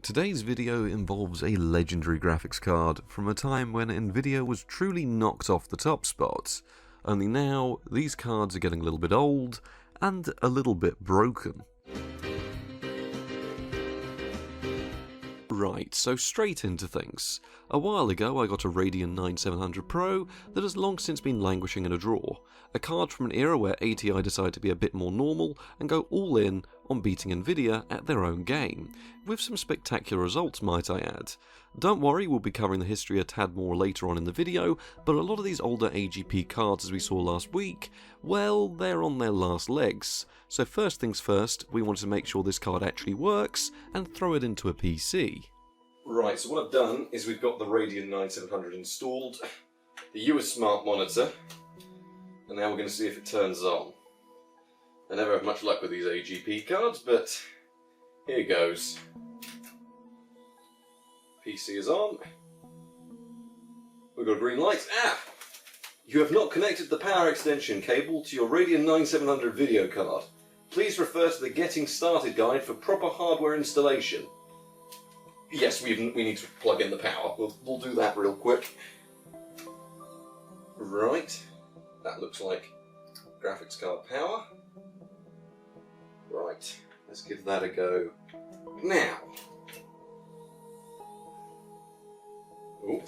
Today's video involves a legendary graphics card from a time when Nvidia was truly knocked off the top spot, only now these cards are getting a little bit old and a little bit broken. Right, so straight into things. A while ago I got a Radeon 9700 Pro that has long since been languishing in a drawer, a card from an era where ATI decided to be a bit more normal and go all in on beating Nvidia at their own game, with some spectacular results might I add. Don't worry, we'll be covering the history a tad more later on in the video, but a lot of these older AGP cards as we saw last week, well, they're on their last legs. So first things first, we wanted to make sure this card actually works and throw it into a PC. Right, so what I've done is we've got the Radeon 9700 installed, the US Smart Monitor, and now we're going to see if it turns on. I never have much luck with these AGP cards, but here goes. PC is on. We've got a green light. You have not connected the power extension cable to your Radeon 9700 video card. Please refer to the Getting Started guide for proper hardware installation. Yes, we need to plug in the power. We'll do that real quick. Right, that looks like graphics card power. Right, let's give that a go now. Oh,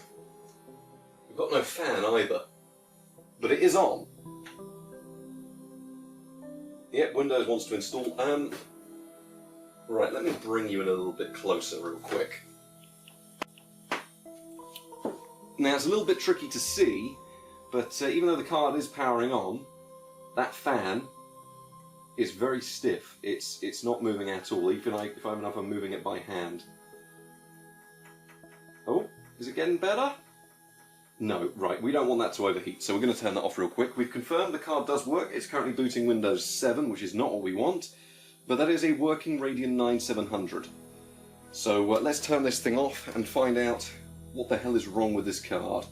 we've got no fan either, but it is on. Yep, Windows wants to install. Right, let me bring you in a little bit closer real quick. Now it's a little bit tricky to see, but even though the card is powering on, that fan is very stiff. It's not moving at all, even if I'm moving it by hand. Oh, is it getting better? No, right, we don't want that to overheat, so we're going to turn that off real quick. We've confirmed the card does work. It's currently booting Windows 7, which is not what we want, but that is a working Radeon 9700. So let's turn this thing off and find out what the hell is wrong with this card.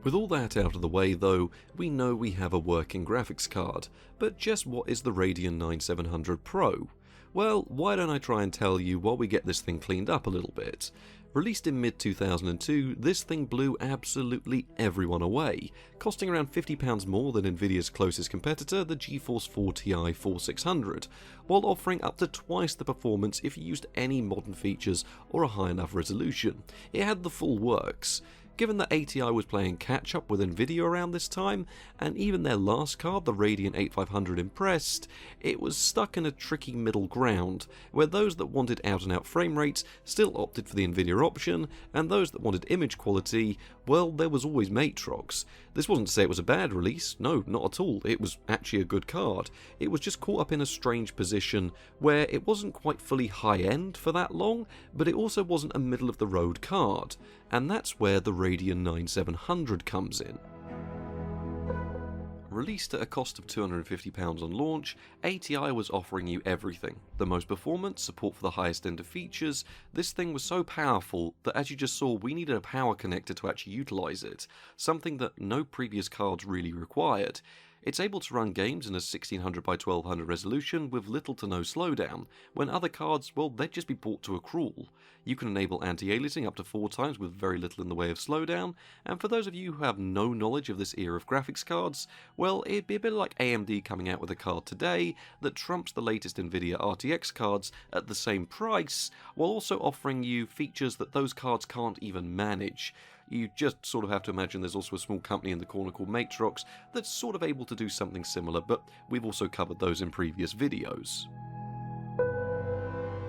With all that out of the way though, we know we have a working graphics card, but just what is the Radeon 9700 Pro? Well, why don't I try and tell you while we get this thing cleaned up a little bit. Released in mid-2002, this thing blew absolutely everyone away, costing around £50 more than Nvidia's closest competitor, the Geforce 4Ti 4600, while offering up to twice the performance if you used any modern features or a high enough resolution. It had the full works. Given that ATI was playing catch-up with Nvidia around this time, and even their last card, the Radeon 8500 impressed, it was stuck in a tricky middle ground, where those that wanted out-and-out frame rates still opted for the Nvidia option, and those that wanted image quality, well, there was always Matrox. This wasn't to say it was a bad release, no, not at all, it was actually a good card. It was just caught up in a strange position, where it wasn't quite fully high-end for that long, but it also wasn't a middle-of-the-road card, and that's where the Radeon 9700 comes in. Released at a cost of £250 on launch, ATI was offering you everything. The most performance, support for the highest end of features. This thing was so powerful that, as you just saw, we needed a power connector to actually utilise it, something that no previous cards really required. It's able to run games in a 1600 by 1200 resolution with little to no slowdown, when other cards, well, they'd just be brought to a crawl. You can enable anti-aliasing up to 4 times with very little in the way of slowdown, and for those of you who have no knowledge of this era of graphics cards, well, it'd be a bit like AMD coming out with a card today that trumps the latest Nvidia RTX cards at the same price, while also offering you features that those cards can't even manage. You just sort of have to imagine there's also a small company in the corner called Matrox that's sort of able to do something similar, but we've also covered those in previous videos.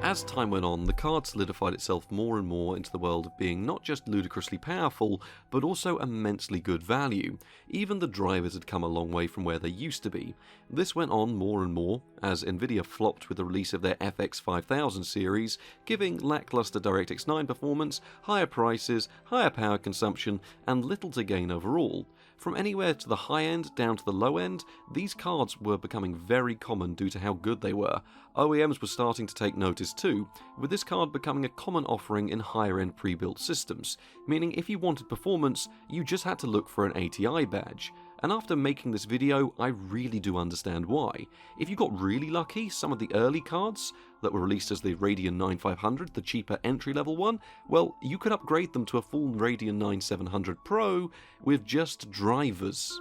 As time went on, the card solidified itself more and more into the world of being not just ludicrously powerful, but also immensely good value. Even the drivers had come a long way from where they used to be. This went on more and more, as Nvidia flopped with the release of their FX 5000 series, giving lackluster DirectX 9 performance, higher prices, higher power consumption, and little to gain overall. From anywhere to the high end down to the low end, these cards were becoming very common due to how good they were. OEMs were starting to take notice too, with this card becoming a common offering in higher end pre-built systems, meaning if you wanted performance, you just had to look for an ATI badge. and after making this video, I really do understand why. If you got really lucky, some of the early cards that were released as the Radeon 9500, the cheaper entry-level one, well, you could upgrade them to a full Radeon 9700 Pro with just drivers.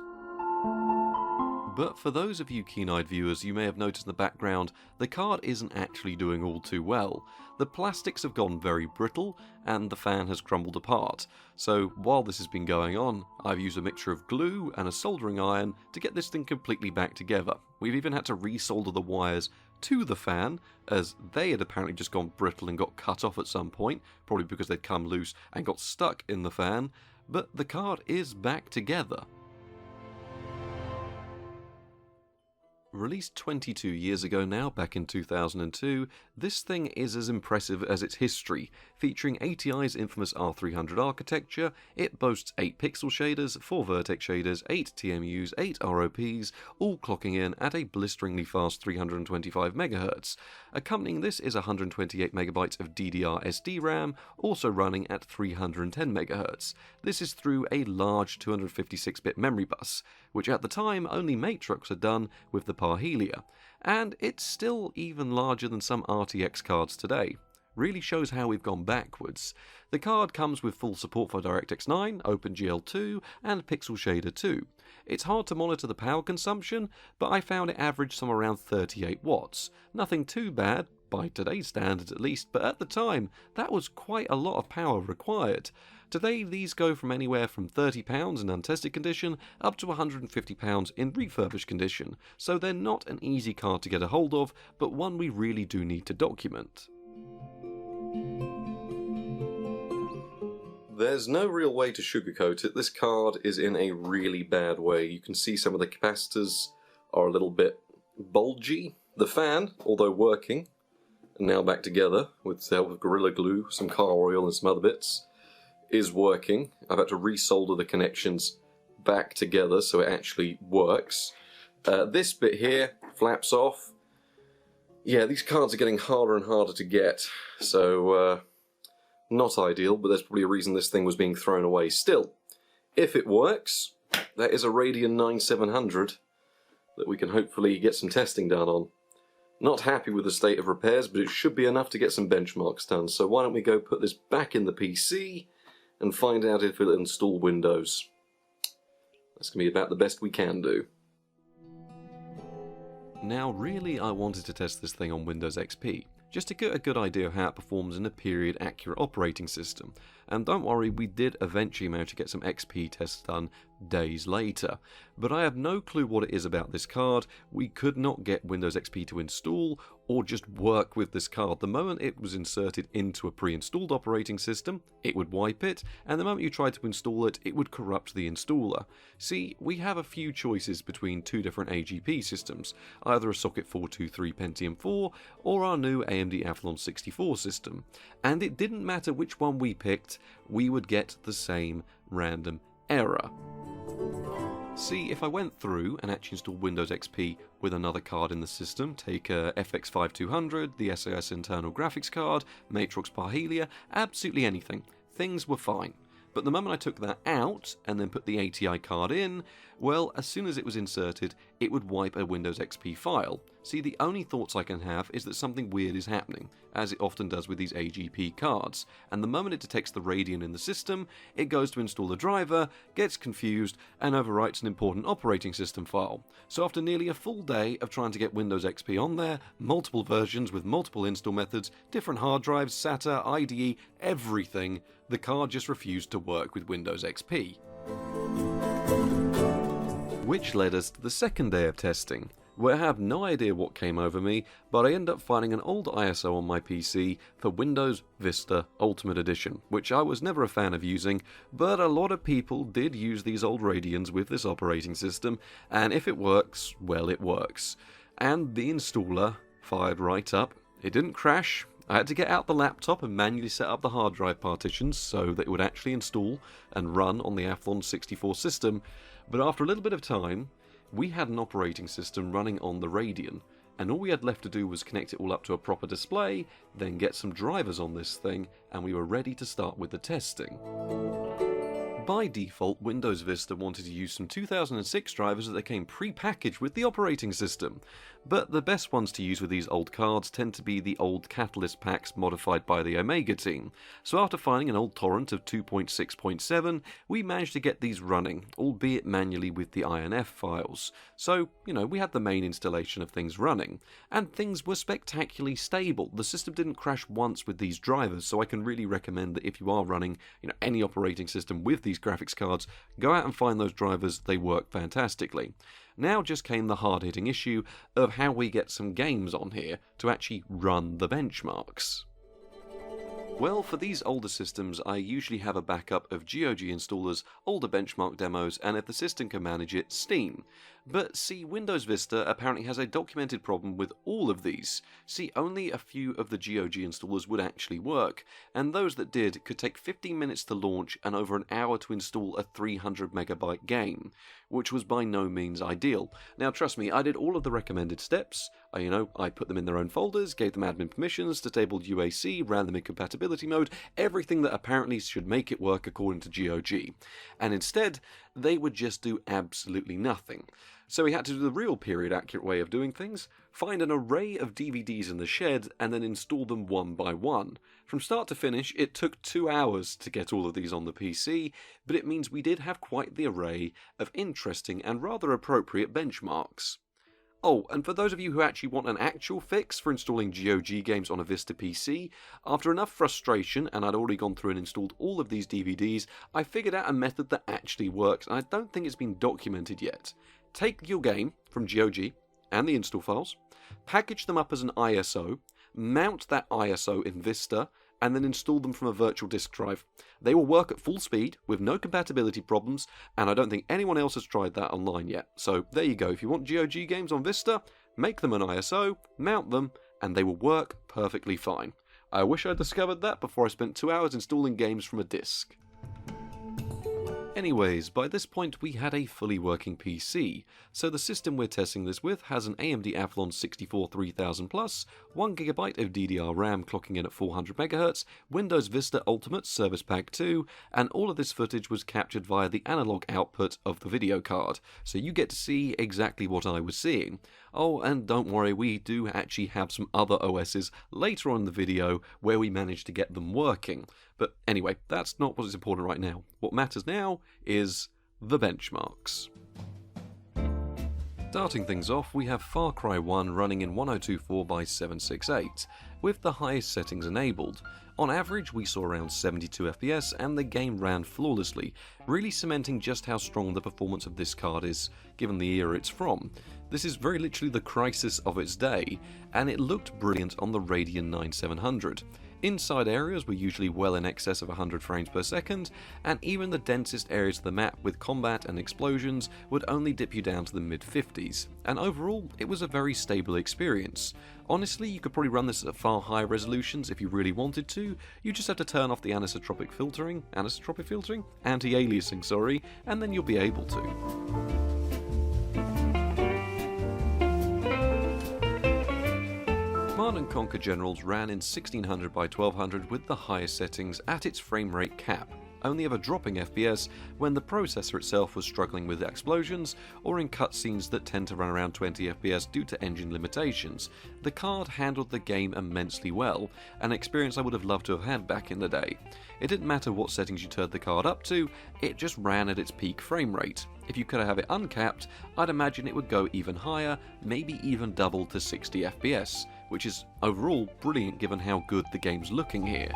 But for those of you keen-eyed viewers, you may have noticed in the background, the card isn't actually doing all too well. The plastics have gone very brittle, and the fan has crumbled apart. So while this has been going on, I've used a mixture of glue and a soldering iron to get this thing completely back together. We've even had to resolder the wires to the fan, as they had apparently just gone brittle and got cut off at some point, probably because they'd come loose and got stuck in the fan, but the card is back together. Released 22 years ago now, back in 2002, this thing is as impressive as its history. Featuring ATI's infamous R300 architecture, it boasts 8 pixel shaders, 4 vertex shaders, 8 TMUs, 8 ROPs, all clocking in at a blisteringly fast 325 MHz. Accompanying this is 128 MB of DDR SD RAM, also running at 310 MHz. This is through a large 256-bit memory bus, which at the time only Matrox had done with the Parhelia, and it's still even larger than some RTX cards today. Really shows how we've gone backwards. The card comes with full support for DirectX 9, OpenGL 2, and Pixel Shader 2. It's hard to monitor the power consumption, but I found it averaged somewhere around 38 watts. Nothing too bad, by today's standards at least, but at the time, that was quite a lot of power required. Today, these go from anywhere from £30 in untested condition up to £150 in refurbished condition, so they're not an easy card to get a hold of, but one we really do need to document. There's no real way to sugarcoat it. This card is in a really bad way. You can see some of the capacitors are a little bit bulgy. The fan, although working, and now back together with the help of Gorilla Glue, some car oil and some other bits, is working. I've had to resolder the connections back together so it actually works. This bit here flaps off. Yeah, these cards are getting harder and harder to get, so not ideal, but there's probably a reason this thing was being thrown away. Still, if it works, that is a Radeon 9700 that we can hopefully get some testing done on. Not happy with the state of repairs, but it should be enough to get some benchmarks done. So why don't we go put this back in the PC and find out if it'll install Windows. That's going to be about the best we can do. Now really I wanted to test this thing on Windows XP, just to get a good idea of how it performs in a period accurate operating system. And don't worry, we did eventually manage to get some XP tests done days later. But I have no clue what it is about this card. We could not get Windows XP to install or just work with this card. The moment it was inserted into a pre-installed operating system, it would wipe it, and the moment you tried to install it, it would corrupt the installer. See, we have a few choices between two different AGP systems, either a Socket 423 Pentium 4 or our new AMD Athlon 64 system. And it didn't matter which one we picked, we would get the same random error. See, if I went through and actually installed Windows XP with another card in the system, take a FX 5200, the SAS internal graphics card, Matrox Parhelia, absolutely anything, things were fine. But the moment I took that out and then put the ATI card in, well, as soon as it was inserted, it would wipe a Windows XP file. See, the only thoughts I can have is that something weird is happening, as it often does with these AGP cards, and the moment it detects the Radeon in the system, it goes to install the driver, gets confused, and overwrites an important operating system file. So after nearly a full day of trying to get Windows XP on there, multiple versions with multiple install methods, different hard drives, SATA, IDE, everything, the card just refused to work with Windows XP. Which led us to the second day of testing, where I have no idea what came over me, but I end up finding an old ISO on my PC for Windows Vista Ultimate Edition, which I was never a fan of using, but a lot of people did use these old Radeons with this operating system, and if it works, well, it works. And the installer fired right up. It didn't crash. I had to get out the laptop and manually set up the hard drive partitions so that it would actually install and run on the Athlon 64 system, but after a little bit of time, we had an operating system running on the Radeon, and all we had left to do was connect it all up to a proper display, then get some drivers on this thing, and we were ready to start with the testing. By default, Windows Vista wanted to use some 2006 drivers that came pre-packaged with the operating system, but the best ones to use with these old cards tend to be the old Catalyst packs modified by the Omega team. So after finding an old torrent of 2.6.7, we managed to get these running, albeit manually with the INF files. So, we had the main installation of things running, and things were spectacularly stable. The system didn't crash once with these drivers, so I can really recommend that if you are running, any operating system with these graphics cards, go out and find those drivers. They work fantastically. Now just came the hard-hitting issue of how we get some games on here to actually run the benchmarks. Well, for these older systems, I usually have a backup of GOG installers, older benchmark demos, and if the system can manage it, Steam. But see, Windows Vista apparently has a documented problem with all of these. See, only a few of the GOG installers would actually work, and those that did could take 15 minutes to launch and over an hour to install a 300 megabyte game, which was by no means ideal. Now trust me, I did all of the recommended steps. I put them in their own folders, gave them admin permissions, disabled UAC, ran them in compatibility mode, everything that apparently should make it work according to GOG. And instead, they would just do absolutely nothing. So we had to do the real period accurate way of doing things, find an array of DVDs in the shed and then install them one by one. From start to finish, it took 2 hours to get all of these on the PC, but it means we did have quite the array of interesting and rather appropriate benchmarks. Oh, and for those of you who actually want an actual fix for installing GOG games on a Vista PC, after enough frustration, and I'd already gone through and installed all of these DVDs, I figured out a method that actually works, and I don't think it's been documented yet. Take your game from GOG and the install files, package them up as an ISO, mount that ISO in Vista, and then install them from a virtual disk drive. They will work at full speed with no compatibility problems, and I don't think anyone else has tried that online yet. So there you go, if you want GOG games on Vista, make them an ISO, mount them, and they will work perfectly fine. I wish I'd discovered that before I spent 2 hours installing games from a disk. Anyways, by this point we had a fully working PC, so the system we're testing this with has an AMD Athlon 64 3000 Plus, 1GB of DDR RAM clocking in at 400MHz, Windows Vista Ultimate Service Pack 2, and all of this footage was captured via the analog output of the video card, so you get to see exactly what I was seeing. Oh, and don't worry, we do actually have some other OSs later on in the video where we managed to get them working. But anyway, that's not what's important right now. What matters now is the benchmarks. Starting things off, we have Far Cry 1 running in 1024x768, with the highest settings enabled. On average, we saw around 72 FPS and the game ran flawlessly, really cementing just how strong the performance of this card is, given the era it's from. This is very literally the crisis of its day, and it looked brilliant on the Radeon 9700. Inside areas were usually well in excess of 100 frames per second, and even the densest areas of the map with combat and explosions would only dip you down to the mid-50s, and overall it was a very stable experience. Honestly, you could probably run this at far higher resolutions if you really wanted to. You just have to turn off the anti-aliasing, and then you'll be able to. Command & Conquer Generals ran in 1600x1200 with the highest settings at its frame rate cap, only ever dropping FPS when the processor itself was struggling with explosions or in cutscenes that tend to run around 20 FPS due to engine limitations. The card handled the game immensely well, an experience I would have loved to have had back in the day. It didn't matter what settings you turned the card up to, it just ran at its peak frame rate. If you could have it uncapped, I'd imagine it would go even higher, maybe even double to 60 FPS, which is overall brilliant given how good the game's looking here.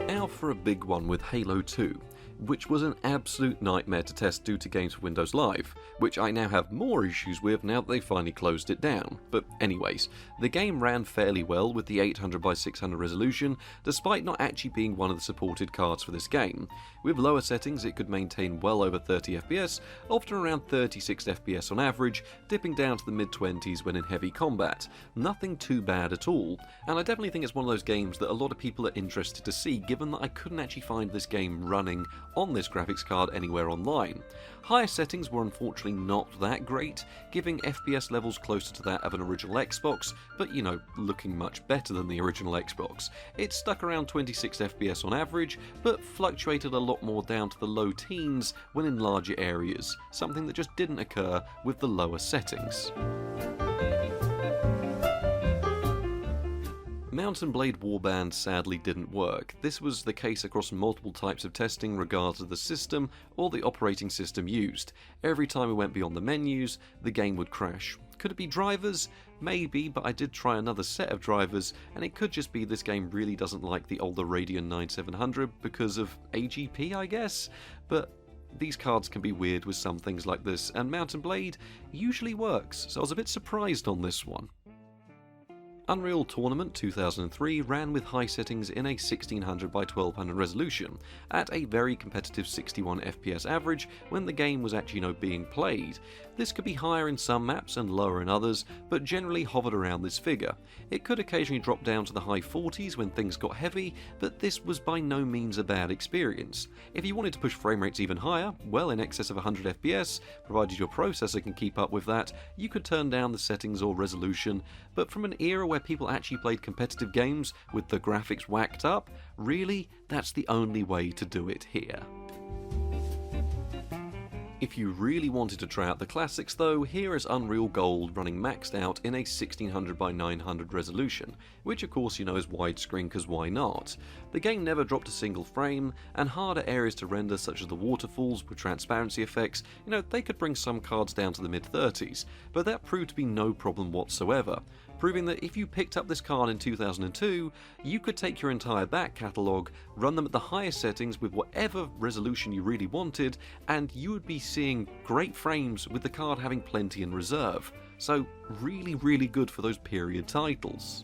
Now for a big one with Halo 2, which was an absolute nightmare to test due to Games for Windows Live, which I now have more issues with now that they finally closed it down. But anyways, the game ran fairly well with the 800x600 resolution, despite not actually being one of the supported cards for this game. With lower settings it could maintain well over 30 FPS, often around 36 FPS on average, dipping down to the mid-20s when in heavy combat. Nothing too bad at all, and I definitely think it's one of those games that a lot of people are interested to see, given that I couldn't actually find this game running on this graphics card anywhere online. Higher settings were unfortunately not that great, giving FPS levels closer to that of an original Xbox, but you know, looking much better than the original Xbox. It stuck around 26 FPS on average, but fluctuated a lot more down to the low teens when in larger areas, something that just didn't occur with the lower settings. Mount & Blade Warband sadly didn't work. This was the case across multiple types of testing regardless of the system or the operating system used. Every time we went beyond the menus, the game would crash. Could it be drivers? Maybe, but I did try another set of drivers, and it could just be this game really doesn't like the older Radeon 9700 because of AGP, I guess? But these cards can be weird with some things like this, and Mount & Blade usually works, so I was a bit surprised on this one. Unreal Tournament 2003 ran with high settings in a 1600 by 1200 resolution, at a very competitive 61 FPS average when the game was actually being played. This could be higher in some maps and lower in others, but generally hovered around this figure. It could occasionally drop down to the high 40s when things got heavy, but this was by no means a bad experience. If you wanted to push frame rates even higher, well in excess of 100 FPS, provided your processor can keep up with that, you could turn down the settings or resolution, but from an era where people actually played competitive games with the graphics whacked up, really, that's the only way to do it here. If you really wanted to try out the classics though, here is Unreal Gold running maxed out in a 1600 by 900 resolution, which of course is widescreen because why not? The game never dropped a single frame, and harder areas to render such as the waterfalls with transparency effects, they could bring some cards down to the mid-30s, but that proved to be no problem whatsoever, proving that if you picked up this card in 2002, you could take your entire back catalogue, run them at the highest settings with whatever resolution you really wanted, and you would be seeing great frames with the card having plenty in reserve. So really good for those period titles.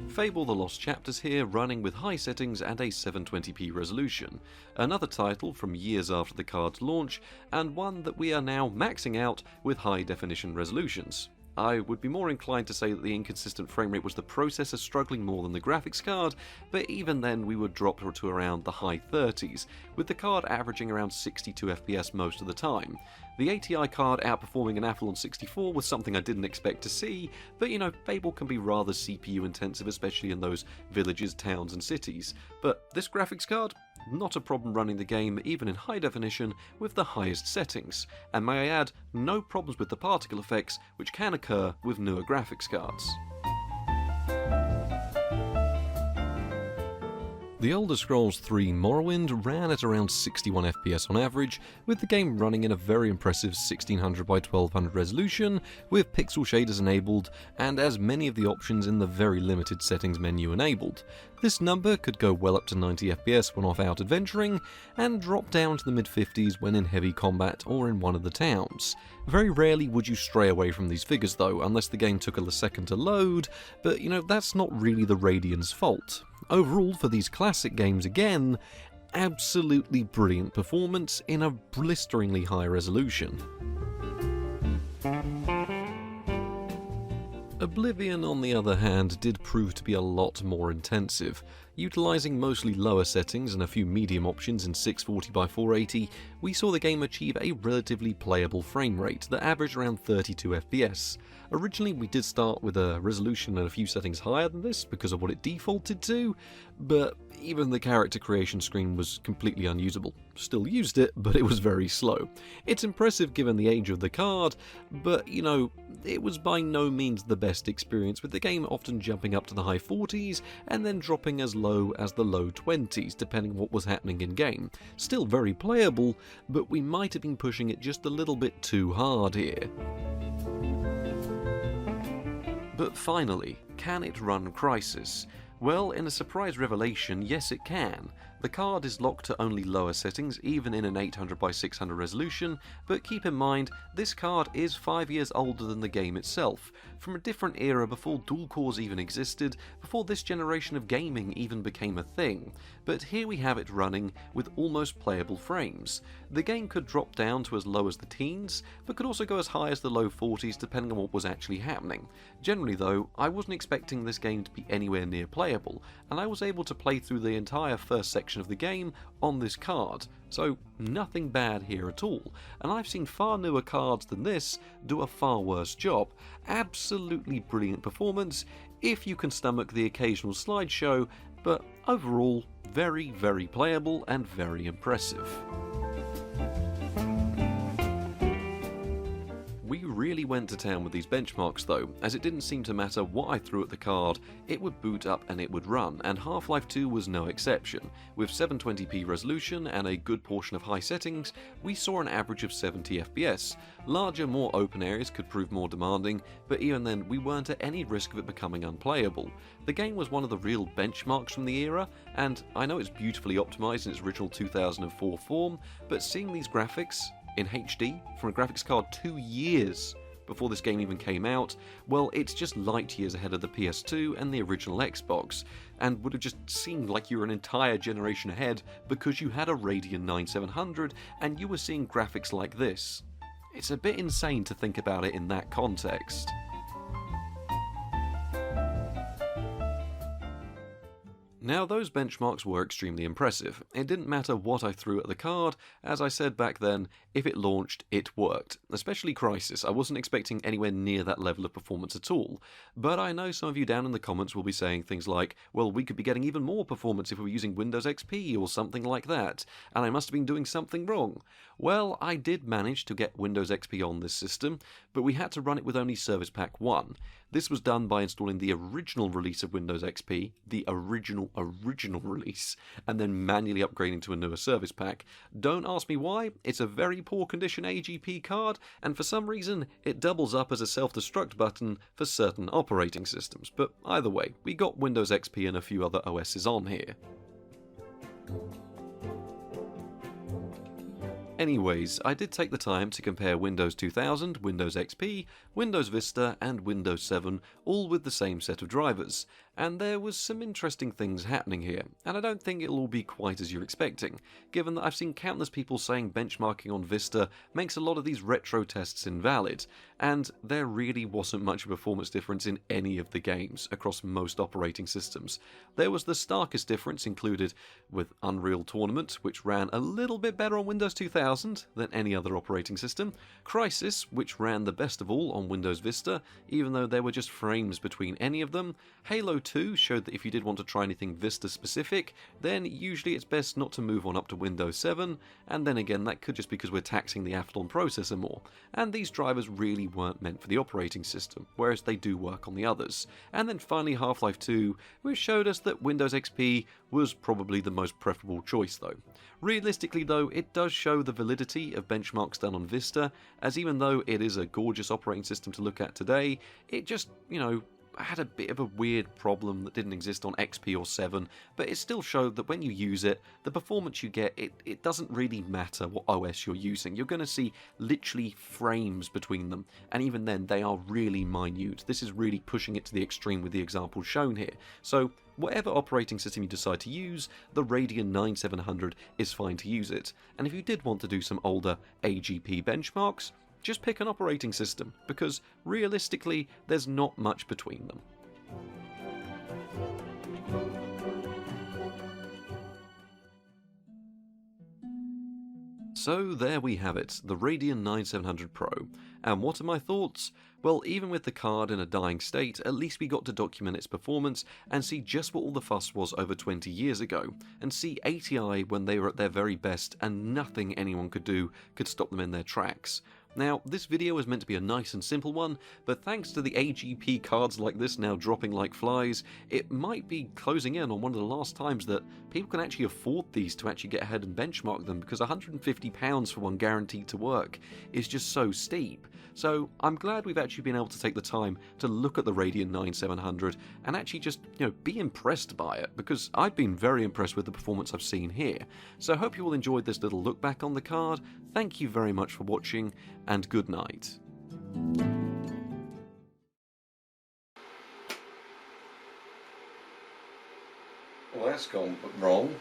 Fable The Lost Chapters here, running with high settings and a 720p resolution. Another title from years after the card's launch, and one that we are now maxing out with high definition resolutions. I would be more inclined to say that the inconsistent frame rate was the processor struggling more than the graphics card, but even then we would drop to around the high 30s, with the card averaging around 62 FPS most of the time. The ATI card outperforming an Athlon 64 was something I didn't expect to see, but Fable can be rather CPU intensive, especially in those villages, towns and cities. But this graphics card? Not a problem running the game even in high definition with the highest settings, and may I add, no problems with the particle effects which can occur with newer graphics cards. The Elder Scrolls 3 Morrowind ran at around 61 FPS on average, with the game running in a very impressive 1600 by 1200 resolution, with pixel shaders enabled, and as many of the options in the very limited settings menu enabled. This number could go well up to 90 FPS when off out adventuring, and drop down to the mid-50s when in heavy combat or in one of the towns. Very rarely would you stray away from these figures though, unless the game took a second to load, but that's not really the Radeon's fault. Overall, for these classic games again, absolutely brilliant performance in a blisteringly high resolution. Oblivion, on the other hand, did prove to be a lot more intensive. Utilising mostly lower settings and a few medium options in 640 by 480, we saw the game achieve a relatively playable frame rate that averaged around 32 FPS. Originally we did start with a resolution and a few settings higher than this because of what it defaulted to, but even the character creation screen was completely unusable. Still used it, but it was very slow. It's impressive given the age of the card, but it was by no means the best experience, with the game often jumping up to the high 40s and then dropping as low as the low 20s depending on what was happening in game. Still very playable, but we might have been pushing it just a little bit too hard here. But finally, can it run Crysis? Well, in a surprise revelation, yes it can. The card is locked to only lower settings, even in an 800 by 600 resolution, but keep in mind, this card is 5 years older than the game itself, from a different era before dual cores even existed, before this generation of gaming even became a thing. But here we have it running with almost playable frames. The game could drop down to as low as the teens, but could also go as high as the low 40s depending on what was actually happening. Generally though, I wasn't expecting this game to be anywhere near playable, and I was able to play through the entire first section of the game on this card, so nothing bad here at all, and I've seen far newer cards than this do a far worse job. Absolutely brilliant performance, if you can stomach the occasional slideshow, but overall very, very playable and very impressive. We really went to town with these benchmarks though, as it didn't seem to matter what I threw at the card, it would boot up and it would run, and Half-Life 2 was no exception. With 720p resolution and a good portion of high settings, we saw an average of 70 FPS. Larger, more open areas could prove more demanding, but even then we weren't at any risk of it becoming unplayable. The game was one of the real benchmarks from the era, and I know it's beautifully optimised in its original 2004 form, but seeing these graphics in HD from a graphics card 2 years before this game even came out, well, it's just light years ahead of the PS2 and the original Xbox, and would have just seemed like you were an entire generation ahead because you had a Radeon 9700 and you were seeing graphics like this. It's a bit insane to think about it in that context. Now, those benchmarks were extremely impressive. It didn't matter what I threw at the card, as I said back then, if it launched, it worked. Especially Crysis, I wasn't expecting anywhere near that level of performance at all. But I know some of you down in the comments will be saying things like, well, we could be getting even more performance if we were using Windows XP or something like that, and I must have been doing something wrong. Well, I did manage to get Windows XP on this system, but we had to run it with only Service Pack 1. This was done by installing the original release of Windows XP, the original release, and then manually upgrading to a newer service pack. Don't ask me why, it's a very poor condition AGP card, and for some reason it doubles up as a self-destruct button for certain operating systems, but either way, we got Windows XP and a few other OSs on here. Anyways, I did take the time to compare Windows 2000, Windows XP, Windows Vista and Windows 7, all with the same set of drivers, and there was some interesting things happening here, and I don't think it'll all be quite as you're expecting, given that I've seen countless people saying benchmarking on Vista makes a lot of these retro tests invalid, and there really wasn't much of a performance difference in any of the games across most operating systems. There was the starkest difference included with Unreal Tournament, which ran a little bit better on Windows 2000 than any other operating system, Crysis, which ran the best of all on Windows Vista, even though there were just frames between any of them, Halo 2 showed that if you did want to try anything Vista specific, then usually it's best not to move on up to Windows 7, and then again that could just be because we're taxing the Athlon processor more, and these drivers really weren't meant for the operating system, whereas they do work on the others. And then finally Half-Life 2, which showed us that Windows XP was probably the most preferable choice though. Realistically though, it does show the validity of benchmarks done on Vista, as even though it is a gorgeous operating system to look at today, it just, had a bit of a weird problem that didn't exist on XP or 7, but it still showed that when you use it, the performance you get, it doesn't really matter what OS you're using. You're going to see literally frames between them, and even then they are really minute. This is really pushing it to the extreme with the examples shown here. So whatever operating system you decide to use, the Radeon 9700 is fine to use it. And if you did want to do some older AGP benchmarks, just pick an operating system, because realistically there's not much between them. So there we have it, the Radeon 9700 Pro. And what are my thoughts? Well, even with the card in a dying state, at least we got to document its performance and see just what all the fuss was over 20 years ago, and see ATI when they were at their very best and nothing anyone could do could stop them in their tracks. Now, this video was meant to be a nice and simple one, but thanks to the AGP cards like this now dropping like flies, it might be closing in on one of the last times that people can actually afford these to actually get ahead and benchmark them, because £150 for one guaranteed to work is just so steep. So I'm glad we've actually been able to take the time to look at the Radeon 9700 and actually just, be impressed by it, because I've been very impressed with the performance I've seen here. So I hope you all enjoyed this little look back on the card. Thank you very much for watching, and good night. Well, that's gone wrong.